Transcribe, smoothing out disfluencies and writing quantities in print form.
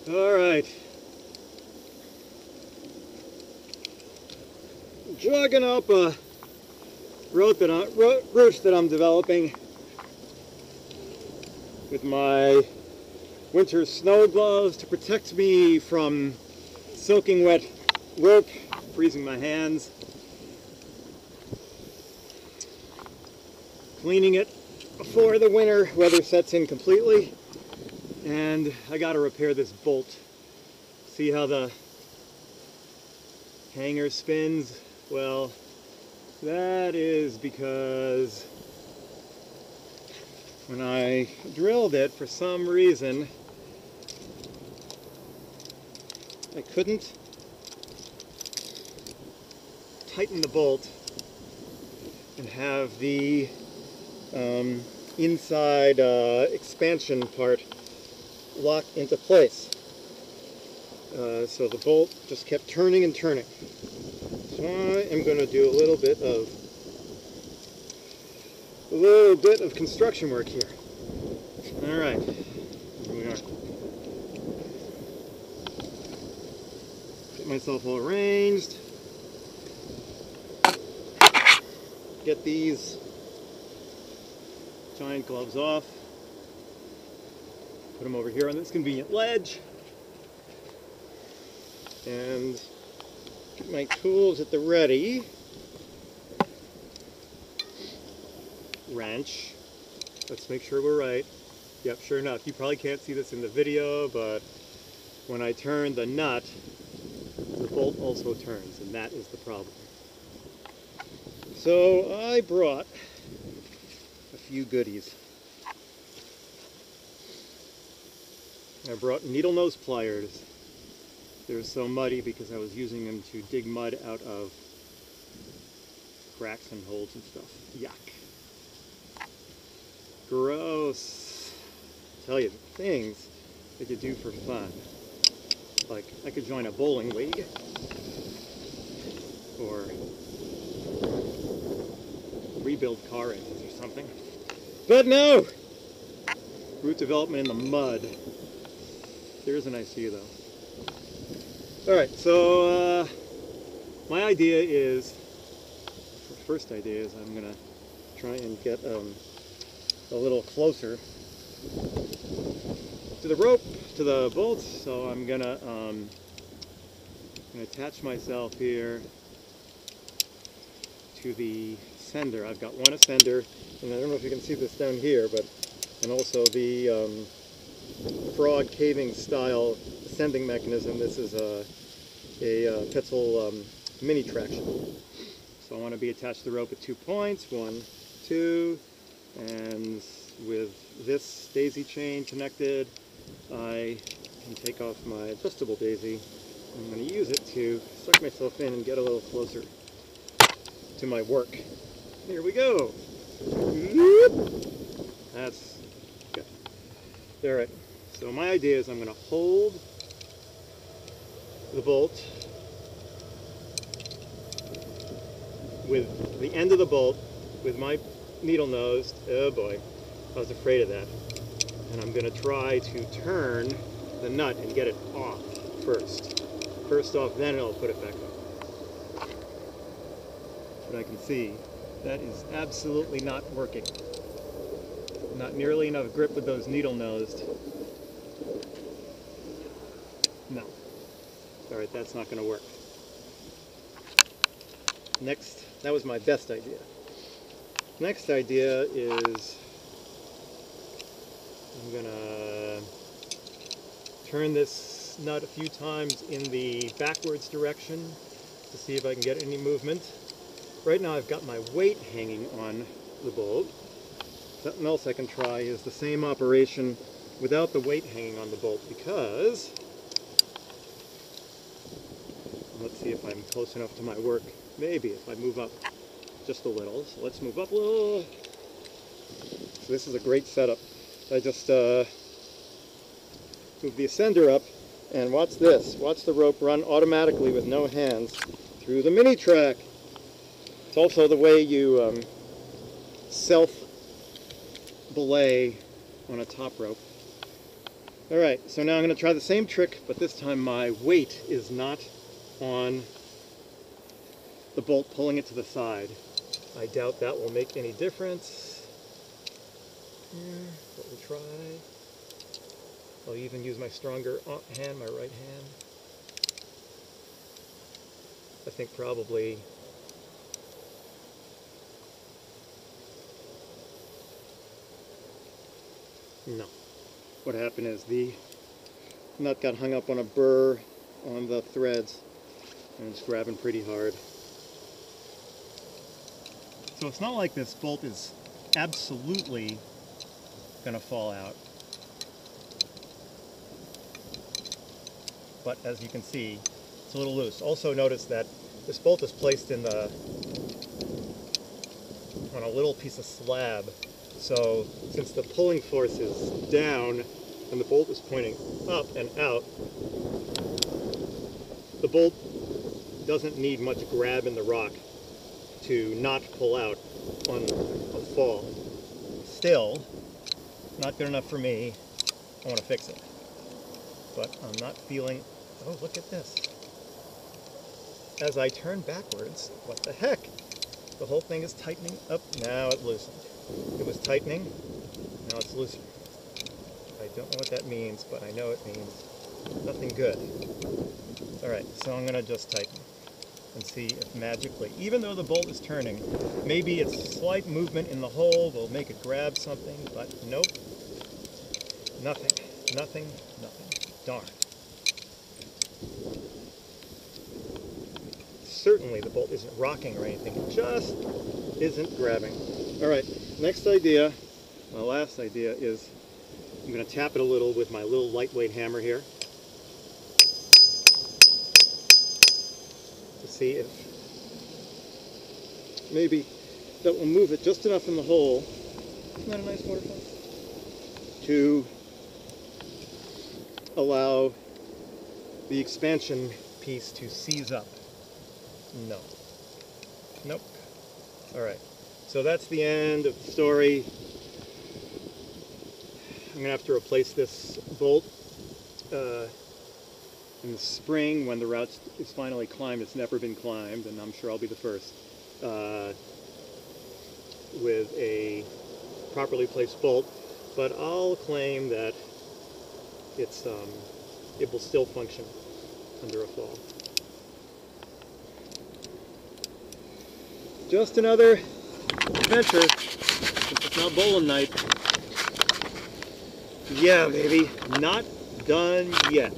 All right. Jogging up a route that I'm developing with my winter snow gloves to protect me from soaking wet rope, freezing my hands. Cleaning it before the winter weather sets in completely. And I got to repair this bolt. See how the hanger spins? Well, that is because when I drilled it, for some reason, I couldn't tighten the bolt and have the inside expansion part locked into place. So the bolt just kept turning and turning. So I am going to do a little bit of construction work here. All right, here we are. Get myself all arranged. Get these giant gloves off. Put them over here on this convenient ledge. And get my tools at the ready. Wrench. Let's make sure we're right. Yep, sure enough. You probably can't see this in the video, but when I turn the nut, the bolt also turns, and that is the problem. So I brought a few goodies. I brought needle nose pliers. They're so muddy because I was using them to dig mud out of cracks and holes and stuff. Yuck. Gross. I tell you, the things they could do for fun. Like, I could join a bowling league. Or rebuild car engines or something. But no! Root development in the mud. There's an idea, though. Alright, so my idea is, first idea is I'm going to try and get a little closer to the rope, to the bolts, so I'm going to attach myself here to the ascender. I've got one ascender, and I don't know if you can see this down here, and also the frog caving style ascending mechanism. This is a Petzl mini traction. So I want to be attached to the rope at 2 points, 1, 2, and with this daisy chain connected, I can take off my adjustable daisy. I'm going to use it to suck myself in and get a little closer to my work. Here we go. That's good. All right. So my idea is I'm going to hold the bolt with the end of the bolt with my needle nose. Oh boy, I was afraid of that. And I'm going to try to turn the nut and get it off first. First off, then I'll put it back on. But I can see that is absolutely not working. Not nearly enough grip with those needle nosed. No. Alright, that's not going to work. Next, that was my best idea. Next idea is I'm going to turn this nut a few times in the backwards direction to see if I can get any movement. Right now I've got my weight hanging on the bolt. Something else I can try is the same operation without the weight hanging on the bolt, because let's see if I'm close enough to my work. Maybe if I move up just a little. So let's move up a little. So this is a great setup. I just move the ascender up, and watch this. Watch the rope run automatically with no hands through the mini track. It's also the way you self-belay on a top rope. Alright, so now I'm going to try the same trick, but this time my weight is not on the bolt pulling it to the side. I doubt that will make any difference. But we'll try. I'll even use my stronger hand, my right hand. I think probably no. What happened is the nut got hung up on a burr on the threads and it's grabbing pretty hard. So it's not like this bolt is absolutely going to fall out. But as you can see, it's a little loose. Also notice that this bolt is placed in on a little piece of slab. So since the pulling force is down and the bolt is pointing up and out, the bolt doesn't need much grab in the rock to not pull out on a fall. Still, not good enough for me. I want to fix it. But I'm not feeling, oh, look at this. As I turn backwards, what the heck? The whole thing is tightening up. Now it loosened. It was tightening, now it's loosening. I don't know what that means, but I know it means nothing good. Alright, so I'm going to just tighten and see if magically, even though the bolt is turning, maybe its slight movement in the hole will make it grab something, but nope. Nothing, nothing, nothing. Darn. Certainly the bolt isn't rocking or anything, it just isn't grabbing. Alright, next idea, my last idea is I'm going to tap it a little with my little lightweight hammer here to see if maybe that will move it just enough in the hole. Isn't that a nice waterfall? To allow the expansion piece to seize up. No. Nope. Alright. So that's the end of the story. I'm going to have to replace this bolt in the spring when the route is finally climbed. It's never been climbed, and I'm sure I'll be the first, with a properly placed bolt. But I'll claim that it will still function under a fall. Just another adventure, since it's not bowling night. Yeah, baby, not done yet.